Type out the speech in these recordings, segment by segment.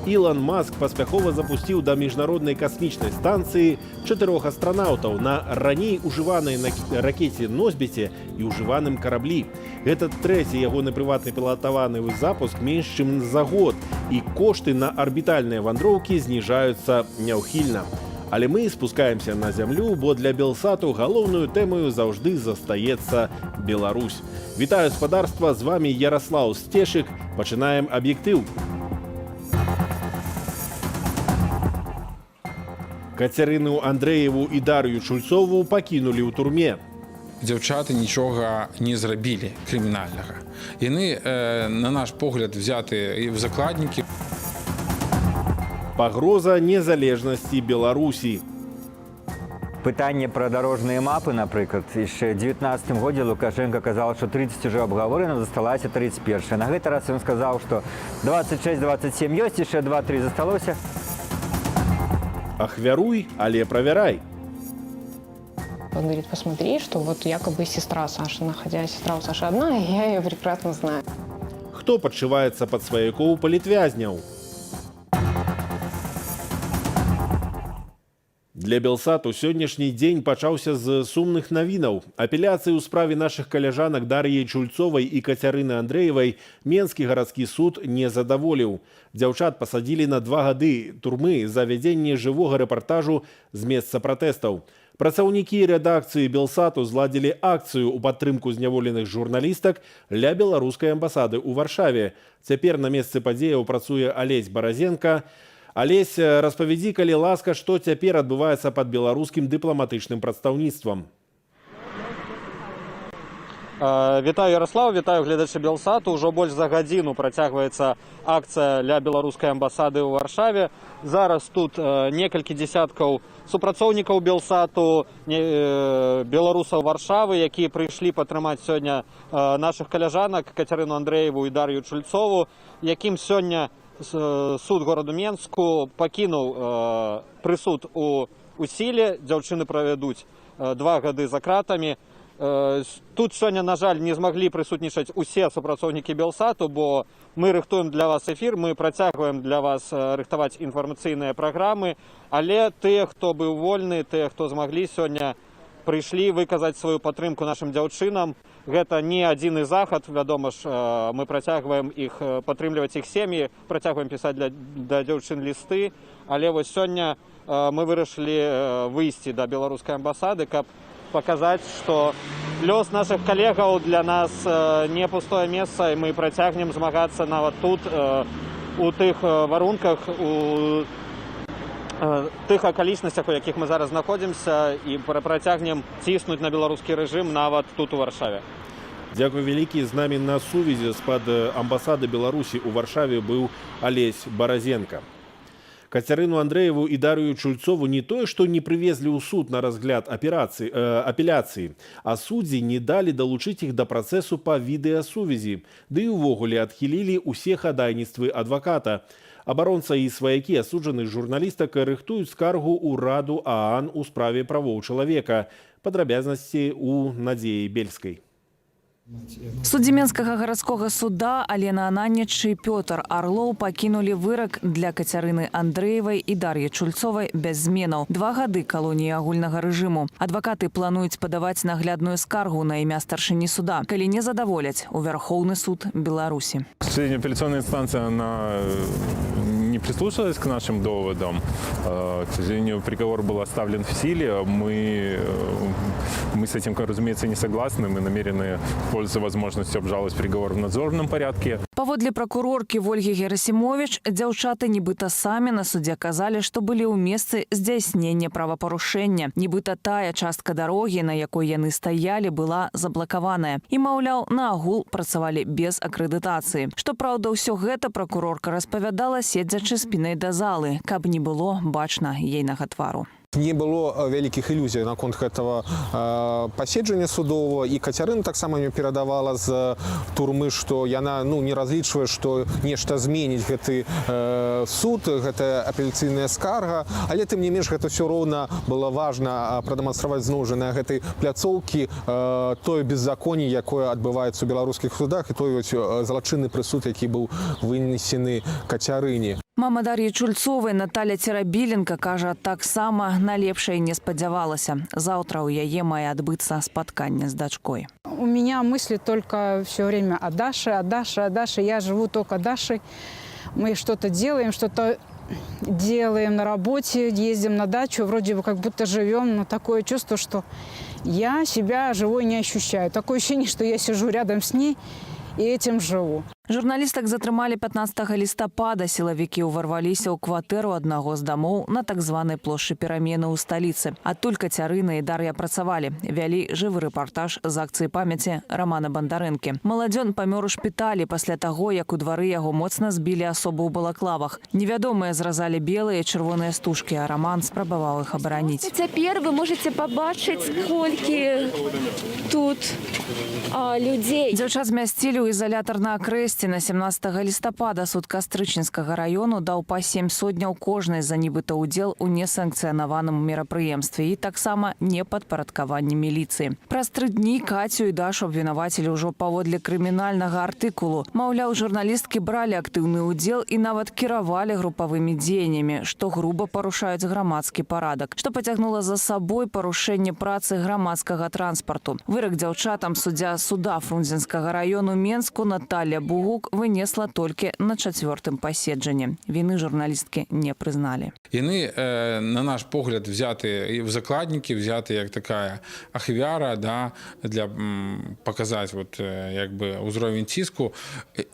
Ілон Маск паспяхова запусціў да міжнароднай касмічнай станцыі 4 астранаўтаў на раней ужыванай на ракете «Носьбіце» і ўжываным караблі. Гэта трэці ягоны прыватны пілатаваны запуск менш чым за год, і кошты на арбітальныя вандроўкі зніжаюцца няўхільна. Але мы спускаемся на зямлю, бо для Белсату галоўную тэмаю заўжды застаецца Беларусь. Вітаю спадарства, з вами Ярослаў Стешык. Пачынаем аб'ектыў. Кацярыну Андрэеву і Дар'ю Чульцову пакінулі ў турме. Дзяўчаты нічога не зрабілі крымінальнага. Яны, на наш погляд, взяты в закладнікі. Пагроза незалежнасці Беларусі. Пытанне пра дарожныя мапы, напрыклад, яшчэ ў 19 годзе Лукашенко казаў, што 30 уже абгаворана, засталася 31. На гэты раз ён сказаў, што 26-27 ёсць, яшчэ 2-3 засталося. Ахвяруй, але правярай. Он говорит, посмотри, что вот якобы сестра Саши, находясь, сестра у Саши одна, и я ее прекрасно знаю. Хто падшываецца пад сваякоў палітвязняў? Для Белсату сённяшні дзень пачаўся з сумных навінаў. Апеляцыі ў справе нашых каляжанак Дар'і Чульцовай і Кацярыны Андрэевай Менскі гарадскі суд не задаволіў. Дзяўчат пасадзілі на 2 гады турмы за вядзенне жывога рэпартажу з месца пратэстаў. Працаўнікі рэдакцыі Белсату зладзілі акцыю ў падтрымку зняволеных журналістак ля беларускай амбасады ў Варшаве. Цяпер на месцы падзеяў працуе Алесь Баразенка. Алесь, распавядзі, калі ласка, што цяпер адбываецца пад беларускім дыпламатычным прадстаўніцтвам. Вітаю, Ярослав, вітаю гледачы Белсату. Ужо больш за гадзіну працягваецца акцыя ля беларускай амбасады ў Варшаве. Зараз тут некалькі дзесяткаў супрацоўнікаў Белсату, беларусаў Варшавы, якія прыйшлі падтрымаць сёння нашых каляжанак Кацярыну Андрэеву і Дар'ю Чульцову, якім сёння суд гораду Менску пакінуў прысуд у сіле. Дзяўчыны правядуць 2 гады за кратамі. Тут сёння, на жаль, не змаглі прысутнічаць усе супрацоўнікі Белсату, бо мы рыхтуем для вас эфір, мы працягваем для вас рыхтаваць інфармацыйныя праграмы, але тыя, хто быў вольны, тыя, хто змаглі сёння, прыйшлі выказаць сваю падтрымку нашым дзяўчынам. Гэта не адзіны захад, вядома ж, мы працягваем іх падтрымліваць іх сем'і, працягваем пісаць для дзяўчын лісты, але вось сёння мы вырашылі выйсці да беларускай амбасады, каб паказаць, што лёс нашых калегаў для нас не пустое месца, і мы працягнем змагацца нават тут, у тых варунках, у тых акалічнасцях, у якіх мы зараз знаходзімся, і працягнем ціснуць на беларускі рэжым нават тут у Варшаве. Дзякуй вялікі. З намі на сувязі з-пад амбасады Беларусі ў Варшаве быў Алесь Баразенка. Кацярыну Андрэеву і Дар'ю Чульцову не тое, што не прывезлі ў суд на разгляд апеляцыі, а суддзі не далі далучыць іх да працэсу па відэасувязі, ды і ўвогуле адхілілі ўсе хадайніцтвы адваката. Абаронца і сваякі асуджаных журналістак рыхтуюць скаргу ў Раду ААН у справе правоў чалавека. Падрабязнасці ў Надзеі Бельскай. Суддзі Менскага гарадскога суда Алена Ананніч і Пётр Арлоў пакінулі вырак для Кацярыны Андрэевай і Дар'і Чульцовай без зменаў. 2 гады калоніі агульнага рэжыму. Адвакаты плануюць падаваць наглядную скаргу на імя старшыні суда, калі не задаволяць у Верховны суд Беларусі. К сожалению, апелляционная инстанция, она не прислушалась к нашим доводам. К сожалению, приговор был оставлен в силе. Мы с этим, разумеется, не согласны. Мы намерены пользоваться возможностью обжаловать приговор в надзорном порядке. Паводле пракуроркі Вольгі Герасімовіч, дзяўчаты нібыта самі на судзе казалі, што былі ў месцы здзяйснення правапарушэння. Нібыта тая частка дарогі, на якой яны стаялі, была заблакаваная. І, маўляў, на агул працавалі без акрэдытацыі. Што праўда, ўсё гэта пракурорка распавядала, седзячы спінай да залы, каб не было бачна ейнага твару. Не было вялікіх ілюзій наконт гэтага паседжання судового, і Кацярына таксама мне перадавала з турмы, што яна не разлічвае, што нешта зменіць гэты суд, гэтая апеляцыйная скарга, але тым не менш гэта ўсё роўна было важна прадэманстраваць зноў жа на гэтай пляцоўкі тое беззаконне, якое адбываецца ў беларускіх судах, і той злачынны прысуд, які быў вынесены Кацярыне. Мама Дар'і Чульцовай Наталя Церабіленка кажа, таксама на лепшае не спадзявалася. Заўтра ў яе мае адбыцца спатканне з дачкой. У меня мысли только все время о Даше, о Даше, о Даше. Я живу только Дашей. Мы что-то делаем на работе, ездим на дачу, вроде бы как будто живем, но такое чувство, что я себя живой не ощущаю. Такое ощущение, что я сижу рядом с ней и этим живу. Журналістак затрымалі 15 лістапада. Сілавікі ўварваліся ў кватэру аднаго з дамоў на так званай плошчы Перамены ў сталіцы. Адтуль Кацярына і Дар'я працавалі. Вялі жывы рэпартаж з акцыі памяці Рамана Бандарэнкі. Маладзён памёр у шпіталі пасля таго, як у двары яго моцна збілі асобу ў балаклавах. Невядомыя зразалі белыя і чырвоныя стужкі, а Раман спрабаваў іх абараніць. Цяпер вы можаце пабачыць, колькі тут людзей. Дзяўчат змясцілі ў изолятар на акрэсці. На 17 лістапада суд Кастрычніцкага раёну даў па 7 сотняў кожнай за нібыта ўдзел у несанкцыянаваным мерапрыемстве і таксама непадпарадкаванні міліцыі. Праз 3 дні Кацю і Дашу абвінавацілі ўжо паводле крымінальнага артыкулу. Маўляў, журналісткі бралі актыўны ўдзел і нават кіравалі групавымі дзеяннямі, што груба парушаюць грамадскі парадак, што пацягнула за сабой парушэнне працы грамадскага транспарту. Вырак дзяўчатам суддзя суда Фрунзенскага раёну Менску Наталья Бугук вынесла толькі на 4-м паседжанні. Віны журналісткі не прызналі. Яны, на наш погляд, взяты в закладники, взяты як такая ахвяра, да, для показаць узровень ціску.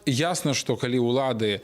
Ясна, што калі ўлады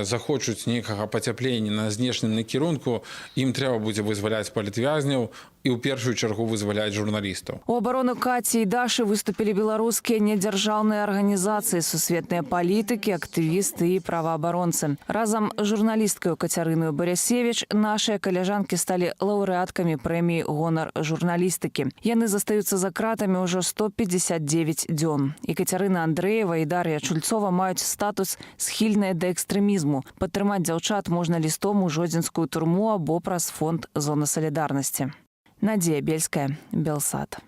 захочуць нейкага пацяплення на знешнім накірунку, ім трэба будзе вызваляць палітвязняў і ў першую чаргу вызваляць журналістаў. У абарону Каці і Дашы выступілі беларускія недзяржаўныя арганізацыі, сусветныя палітыкі, актывісты і праваабаронцы. Разам з журналісткаю Кацярынаю Барясевіч нашыя каляжанкі сталі лаўрэаткамі прэміі «Гонар журналістыкі». Яны застаюцца за кратамі ўжо 159 дзён. І Кацярына Андрэева і Дар'я Чульцова маюць статус схільныя да экстрэмізму. Падтрымаць дзяўчат можна лістом у жодзінскую турму або праз фонд «Зона салідарнасці». Надзея Бельская, Белсат.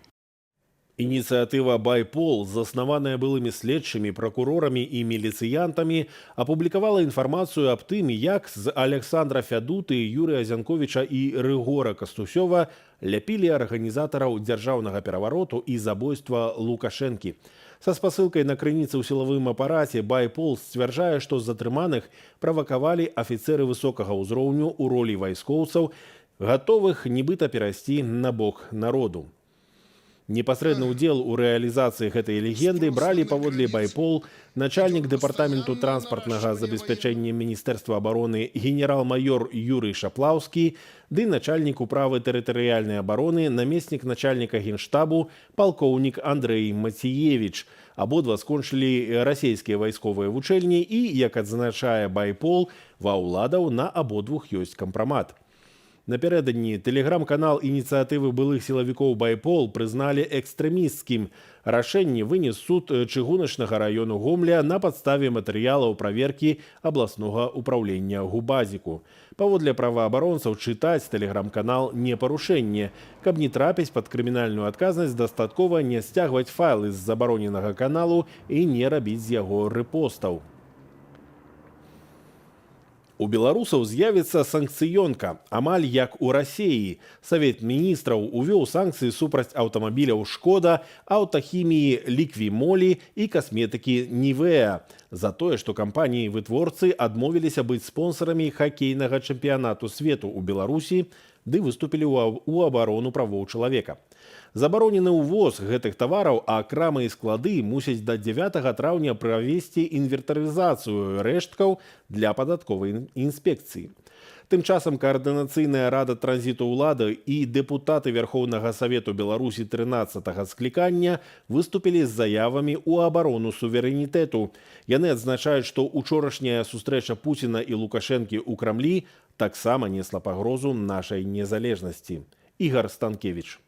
Ініцыятыва «Байпол», заснаваная былымі следчымі, пракурорамі і міліцыянтамі, апублікавала інфармацыю аб тым, як з Александра Фядуты, Юрыя Зянковіча і Рыгора Кастусёва ляпілі арганізатараў дзяржаўнага перавароту і забойства Лукашэнкі. Са спасылкай на крыніцы ў сілавым апараце «Байпол» сцвярджае, што затрыманых правакавалі афіцэры высокага ўзроўню ў ролі вайскоўцаў, гатовых нібыта перайсці на бок народу. Непасрэдны ўдзел у рэалізацыі гэтай легенды бралі паводле «Байпол» начальнік дэпартаменту транспартнага забеспячэння Міністэрства абароны генерал-майор Юрый Шаплаўскі ды начальнік управы тэрытарыяльнай абароны, намеснік начальніка генштабу палкоўнік Андрэй Мацеевіч. Абодва скончылі расійскія вайсковыя вучэльні і, як адзначае «Байпол», ва ўладаў на абодвух ёсць кампрамат. Напярэдадні тэлеграм-канал ініцыятывы былых сілавікоў «Байпол» прызналі экстрэмісцкім. Рашэнне вынес суд чыгуначнага раёну Гомля на падставе матэрыялаў праверкі абласнога ўпраўлення Губазіку. Паводле праваабаронцаў чытаць тэлеграм-канал не парушэнне. Каб не трапіць пад крымінальную адказнасць, дастаткова не сцягваць файлы з забароненага каналу і не рабіць з яго рэпостаў. У беларусаў з'явіцца санкцыёнка, амаль як у Расіі. Савет міністраў увёў санкцыі супраць аўтамабіляў «Шкода», аўтахіміі «Ліквімолі» і касметыкі «Нівеа» за тое, што кампаніі-вытворцы адмовіліся быць спонсарамі хакейнага чэмпіянату свету ў Беларусі ды выступілі ў абарону правоў чалавека. Забаронены ўвоз гэтых тавараў, а крамы і склады мусяць да 9 траўня правесці інвентарызацыю рэшткаў для падатковай інспекцыі. Тым часам Каардынацыйная рада транзіту ўлады і дэпутаты Верхоўнага Савету Беларусі 13-га склікання выступілі з заявамі ў абарону суверэнітэту. Яны адзначаюць, што учорашняя сустрэча Пуціна і Лукашэнкі ў Крамлі таксама несла пагрозу нашай незалежнасці. Ігор Станкевіч.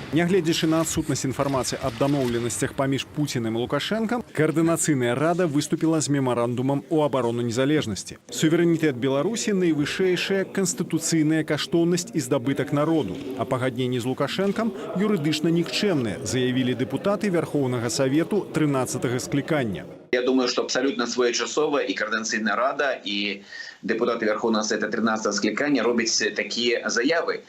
Нягледзячы на адсутнасць інфармацыі аб дамоўленасцях паміж Пуціним і Лукашенкам, Каардынацыйная рада выступіла з мемарандумам у абарону незалежнасці. Суверэнітэт Беларусі – найвышэйшая канстытуцыйная каштоўнасць і здабытак народу, а пагадненні з Лукашенкам юрыдычна нікчэмныя, заявілі дэпутаты Вярхоўнага Савету 13-го склікання. Я думаю, что абсолютно своечасова и Координаційная рада, и депутаты Верховного Совета 13-го скликания робят такие заявы.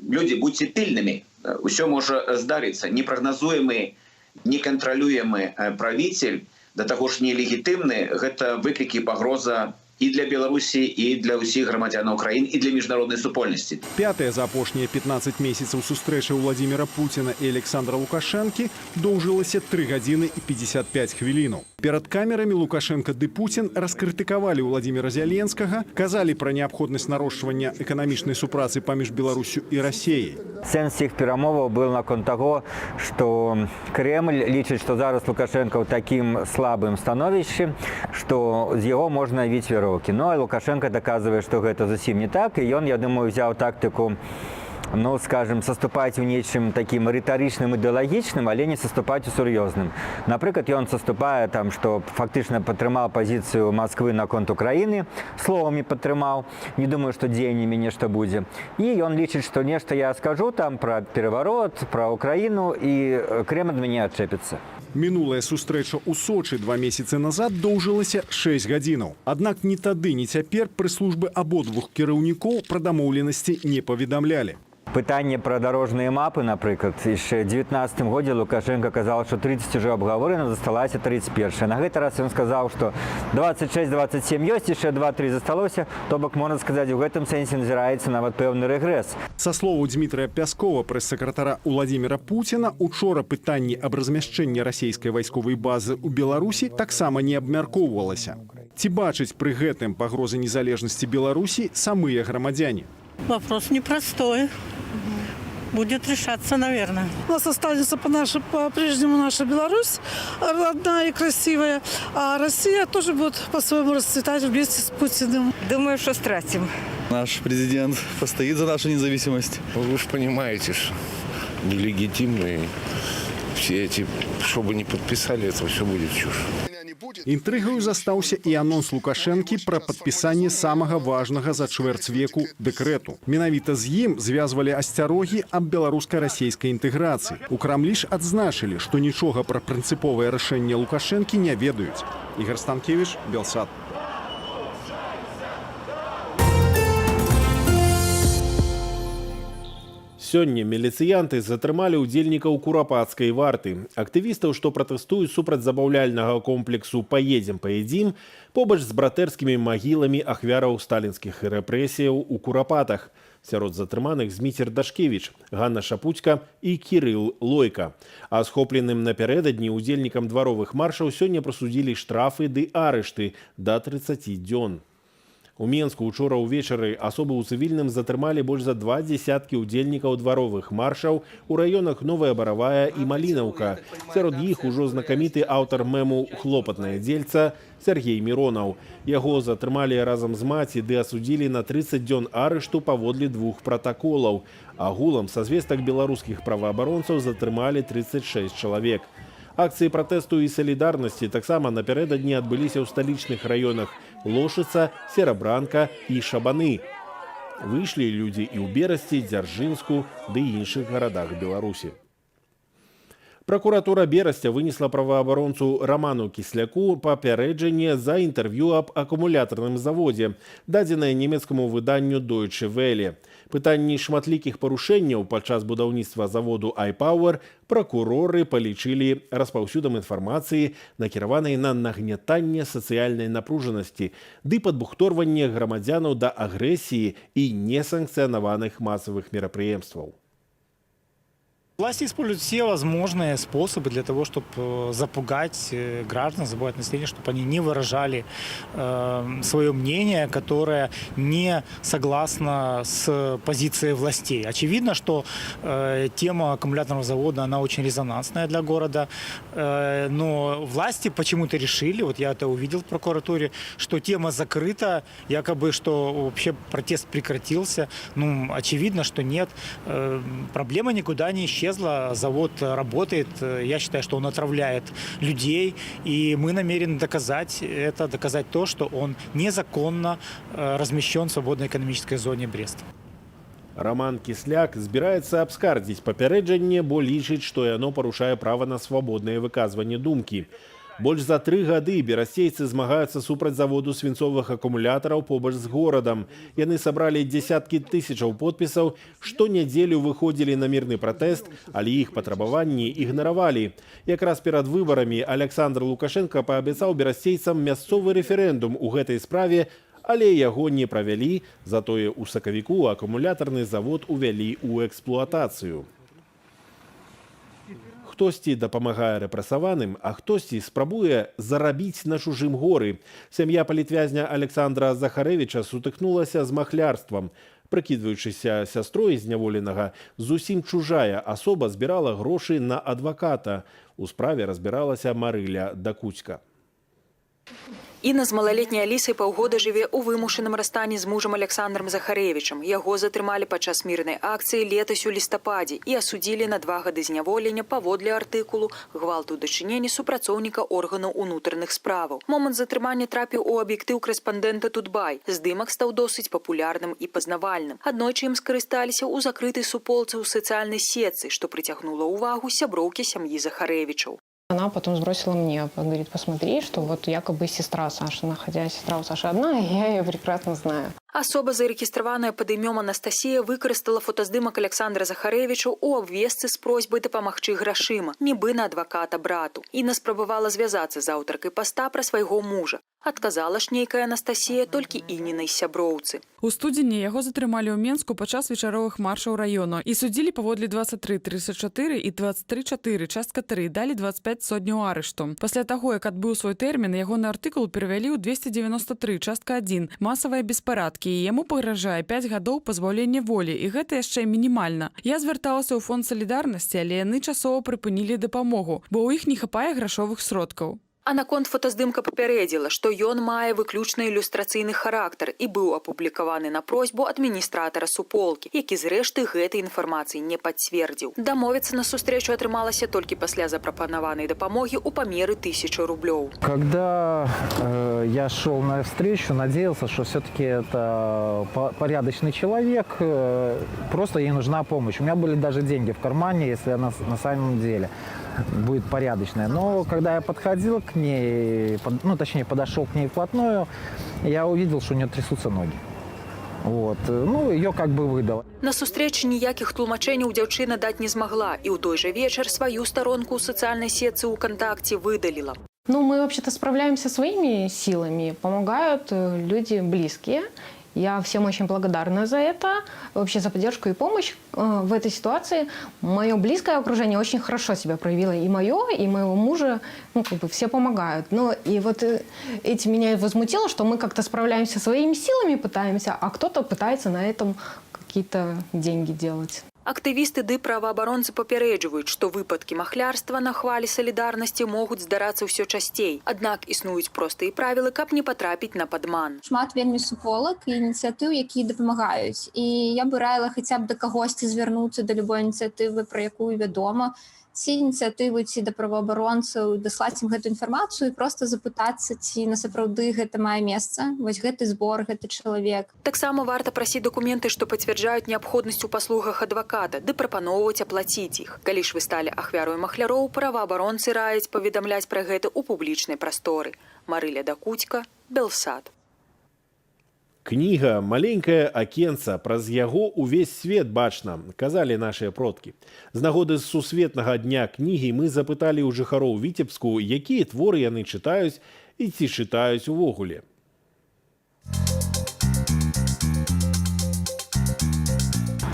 Люди, будьте пильными, все может здариться. Непрогнозуемый, неконтролюемый правитель, до того ж нелегитимный, это выкрики и погроза и для Беларусі, і для ўсіх грамадзян Украіны, і для міжнароднай супольнасці. Пятая за апошнія 15 месяцаў сустрэча Владимира Путина і Александра Лукашенкі доўжылася 3 гадзіны і 55 хвілінаў. Перад камерамі Лукашенко ды Путин раскрытыкавалі Владимира Зеленскага, казалі пра неабходнасць нарошчвання эканамічнай супрацы паміж Беларусю і Расіяй. Сэнс цих перамоваў был наконт таго, што Кремль лічыць, што зараз Лукашенко ў такім слабым становішчы, што з яго можна віць вероўкі. Ну, а Лукашенко доказывает, что это зусім не так, и он, я думаю, взял тактику, ну, скажем, соступать в нечым таким риторичным, идеологичным, але не соступать у сур'ёзным. Например, он соступает, там, что фактично подтримал позицию Москвы на конт Украины, словами подтримал, не думаю, что дзеяниями нечто будет. И он лічит, что нечто я скажу там про переворот, про Украину, и Кремль от меня отчепится. Мінулая сустрэча ў Сочы 2 месяцы назад доўжылася 6 гадзінаў. Аднак ні тады, ні цяпер прэс-службы абодвух кіраўнікоў пра дамоўленасці не паведамлялі. Пытанне про дорожные мапы, например, еще в 2019 году Лукашенко сказал, что 30 уже обговорено, засталася 31. На этот раз он сказал, что 26-27 есть, еще 2-3 засталось, то бок, можно сказать, в этом сенсе назирается нават певный регресс. Со слову Дмитрия Пяскова, пресс-секретара Владимира Путина, учора пытанне об размяшчэнні расійскай вайсковай базы ў Беларусі таксама не абмяркоўвалася. Ці бачаць пры гэтым пагрозы незалежнасці Беларусі самыя грамадзяне? Вопрос непростой. Будет решаться, наверное. У нас останется по-прежнему наша Беларусь, одна и красивая, а Россия тоже будет по-своему расцветать вместе с Путиным. Думаю, что стратим. Наш президент постоит за нашу независимость. Вы же понимаете, что нелегитимные все эти, что бы ни подписали, это все будет чушь. Інтрыгаю застаўся і анонс Лукашэнкі пра падпісанне самага важнага за чвэрць веку дэкрэту. Менавіта з ім звязвалі асцярогі аб беларуска-расійскай інтэграцыі. У Крамлі ж адзначылі, што нічога пра прынцыповае рашэнне Лукашэнкі не ведаюць. Ігор Станкевич, Белсат. Сёння міліцыянты затрымалі ўдзельнікаў курапацкай варты. Актывістаў, што пратэстуюць супраць забаўляльнага комплексу «Паедзім-паедзім» побач з братэрскімі магіламі ахвяраў сталінскіх рэпрэсіяў у Курапатах. Сярод затрыманых Зміцер Дашкевіч, Ганна Шапуцька і Кірыл Лойка. А схопленым напярэдадні ўдзельнікам дваровых маршаў сёння прасудзілі штрафы ды арышты да 30 дзён. У Менску учора ўвечары асобы ў цывільным затрымалі больш за 2 дзесяткі ўдзельнікаў дваровых маршаў у раёнах Новая Баравая і Малінаўка. Сярод іх ужо знакаміты аўтар мэму «Хлопатнае дзельца» Сергей Миронаў. Яго затрымалі разам з маці ды асудзілі на 30 дзён арышту паводле 2 пратаколаў. Агулам са звестак беларускіх праваабаронцаў затрымалі 36 чалавек. Акцыі пратэсту і салідарнасці таксама напярэдадні адбыліся ў сталічных раёнах Лошыца, Серабранка і Шабаны. Выйшлі людзі і ў Берасці, Дзяржынску ды іншых гарадах Беларусі. Прокуратура Берасця вынесла праваабаронцу Роману Кісляку папярэджанне за інтэрв'ю аб акумулятарным заводзе, дадзенае нямецкаму выданню Deutsche Welle. Пытанні шматлікіх парушэнняў падчас будаўніцтва заводу iPower прокуроры палічылі распаўсюдам інфармацыі, накіраванай на нагнятанне сацыяльнай напружанасці ды падбухторванне грамадзянаў да агрэсіі і несанкцыянаваных масавых мерапрыемстваў. Власти используют все возможные способы для того, чтобы запугать граждан, запугать население, чтобы они не выражали свое мнение, которое не согласно с позицией властей. Очевидно, что тема аккумуляторного завода, она очень резонансная для города, но власти почему-то решили, вот я это увидел в прокуратуре, что тема закрыта, якобы, что вообще протест прекратился. Ну, очевидно, что нет, проблема никуда не исчезла. исчезла, завод работает. Я считаю, что он отравляет людей, и мы намерены доказать то, что он незаконно размещен в свободной экономической зоне Брест. Роман Кісляк збіраецца абскардзіць папярэджанне, бо лічыць, што яно парушае права на свабоднае выказванне думкі. Больш за 3 гады берасцейцы змагаюцца супраць заводу свінцовых акумулятараў побач з горадам. Яны сабралі дзесяткі тысячаў подпісаў, штонядзелю выходзілі на мірны пратэст, але іх патрабаванні ігнаравалі. Якраз перад выбарамі Александр Лукашенко паабяцаў берасцейцам мясцовы рэферэндум у гэтай справе, але яго не правялі, затое ў сакавіку акумулятарны завод увялі ў эксплуатацыю. Хтосьці дапамагае рэпрэсаваным, а хтосьці спрабуе зарабіць на чужым горы. Сям'я палітвязня Александра Захарэвіча сутыкнулася з махлярствам. Прыкідваючыся сястрой зняволенага, зусім чужая асоба збірала грошы на адваката. У справе разбіралася Марыля Дакуцька. Інна з малалетняй Алісай паўгода жыве ў вымушаным расстані з мужам Александром Захарэвічам. Яго затрымалі падчас мірнай акцыі летась у лістападзе і асудзілі на 2 гады зняволення паводле артыкулу «Гвалт у дачыненні супрацоўніка органаў унутраных справаў». Момант затрымання трапіў у аб'ектыў корэспандэнта Тутбай. Здымак стаў досыць папулярным і пазнавальным. Аднойчы ім скарысталіся ў закрытай суполцы ў сацыяльнай сетцы, што прыцягнула ўвагу сяброўкі сям'і Захарэвічаў. Она потом сбросила мне, говорит, посмотри, что вот якобы сестра Саши, сестра у Саши одна, и я ее прекрасно знаю. Асоба, зарэгістраваная пад імём Анастасія, выкарыстала фотаздымак Александра Захарэвіча ў абвестцы з просьбай дапамагчы грашыма, нібы на адваката брату. Інна спрабавала звязацца з аўтаркай паста пра свайго мужа. Адказала ж нейкая Анастасія толькі Інінай сяброўцы. У студзені яго затрымалі ў Менску падчас вечаровых маршаў раёну і судзілі паводле 23.34 і 23.4, частка 3, далі 25 сотняў арышту. Пасля таго, як адбыў свой тэрмін, ягоны артыкул перавялі ў 293, частка 1, масавыя беспарадкі, і яму пагражае 5 гадоў пазбаўлення волі, і гэта яшчэ мінімальна. Я звярталася ў фонд салідарнасці, але яны часова прыпынілі дапамогу, бо ў іх не хапае грашовых сродкаў. А наконт фотаздымка папярэдзіла, што ён мае выключна ілюстрацыйны характар і быў апублікаваны на просьбу адміністратара суполкі, які зрэшты гэтай інфармацыі не пацвердзіў. Дамовіцца на сустрэчу атрымалася толькі пасля запрапанаванай дапамогі ў памеры 1000 рублёў. Когда я шел на встречу, надеялся, что все-таки это порядочный человек, просто ей нужна помощь. У меня были даже деньги в кармане, если она на самом деле будет порядочная. Но когда я подходил к ней, точнее подошел к ней вплотную, я увидел, что у нее трясутся ноги. Вот. Ее как бы выдало. На сустрэчы ніякіх тлумачэнняў дзяўчына даць не змагла і ў той жа вечар сваю старонку ў сацыяльнай сетцы ВКонтакте выдаліла. Мы вообще-то справляемся своими силами, помогают люди близкие. Я всем очень благодарна за это, вообще за поддержку и помощь в этой ситуации. Мое близкое окружение очень хорошо себя проявило, и мое, и моего мужа, все помогают. Но и вот этим меня возмутило, что мы как-то справляемся своими силами, пытаемся, а кто-то пытается на этом какие-то деньги делать. Актывісты ды праваабаронцы папярэджваюць, што выпадкі махлярства на хвалі салідарнасці могуць здарацца ўсё часцей. Аднак існуюць простыя правілы, каб не патрапіць на падман. Шмат вельмі суполак і ініцыятыў, якія дапамагаюць. І я б раіла хаця б да кагосьці звярнуцца да любой ініцыятывы, пра якую вядома, ці ініцыятывы, ці да праваабаронцаў, даслаць ім гэту інфармацыю і проста запытацца, ці насапраўды гэта мае месца, вось гэты збор, гэты чалавек. Таксама варта прасіць дакументы, што пацвярджаюць неабходнасць у паслугах адваката, ды прапаноўваць аплаціць іх. Калі ж вы сталі ахвярой махляроў, праваабаронцы раяць паведамляць пра гэта ў публічнай прасторы. Марыля Дакуцька, Белсат. Кніга «Маленькае акенца», праз яго увесь свет бачна, казалі нашыя продкі. З нагоды сусветнага дня кнігі мы запыталі ў жыхароў Віцебску, якія творы яны чытаюць і ці чытаюць увогуле.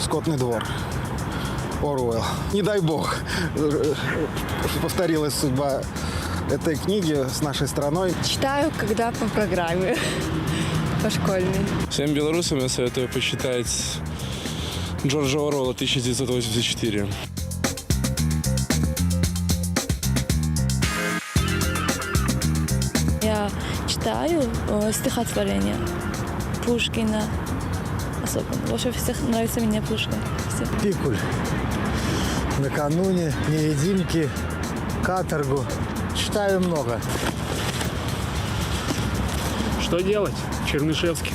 «Скотный двор», Оруэлл. Не дай бог, повторилась судьба этой книги с нашей страной. Читаю, когда по программе. По школьной. Всем белорусам я советую почитать Джорджа Оруэлла 1984. Я читаю стихотворения Пушкина особенно. Больше всех нравится мне Пушкин. Пикуль. накануне, невидимки, каторгу. Читаю много. Что делать в Чернышевске?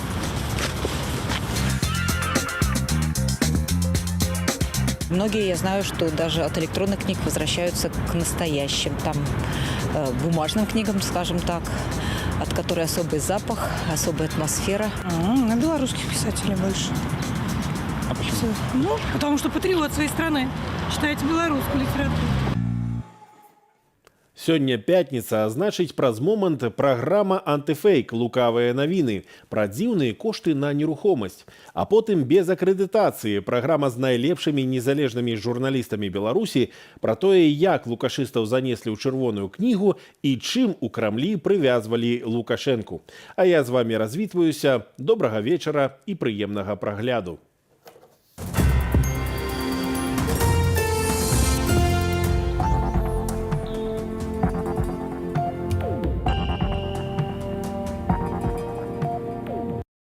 Многие, я знаю, что даже от электронных книг возвращаются к настоящим, там, бумажным книгам, скажем так, от которой особый запах, особая атмосфера. На белорусских писателей больше. А почему? Ну, потому что патриот своей страны. Читаете белорусскую литературу. Сёння пятница, а значыць праз момант праграма «Антыфейк. Лукавыя навіны» пра дзіўныя кошты на нерухомасць. А потым без акрэдытацыі праграма з найлепшымі незалежнымі журналістамі Беларусі пра тое, як лукашыстаў занеслі ў чырвоную кнігу і чым у Крамлі прывязвалі Лукашэнку. А я з вами развітваюся. Добрага вечара і прыемнага прагляду.